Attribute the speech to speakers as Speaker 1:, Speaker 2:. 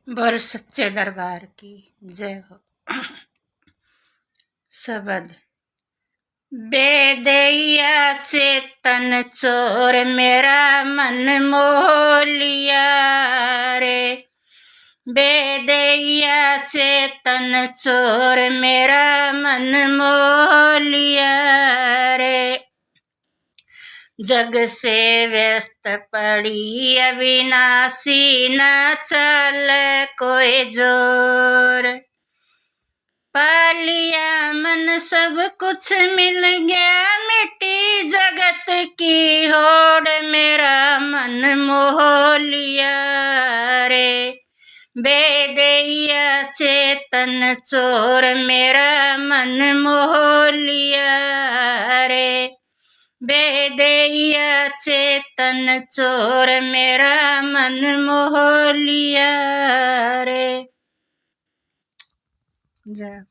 Speaker 1: बोल सच्चे दरबार की जय हो। शब्द बेदैया चेतन चोर मेरा मन मोह लिया रे। बेदैया चेतन चोर मेरा मन मोह लिया रे। जग से व्यस्त पड़ी अविनाशी न चल कोई जोर। पा लिया मन सब कुछ मिल गया मिट्टी जगत की होड़ मेरा मन मोह लिया रे। बेदैया चेतन चोर मेरा मन मोह लिया रे। बेदैया चेतन चोर मेरा मन मोह लिया रे। जय।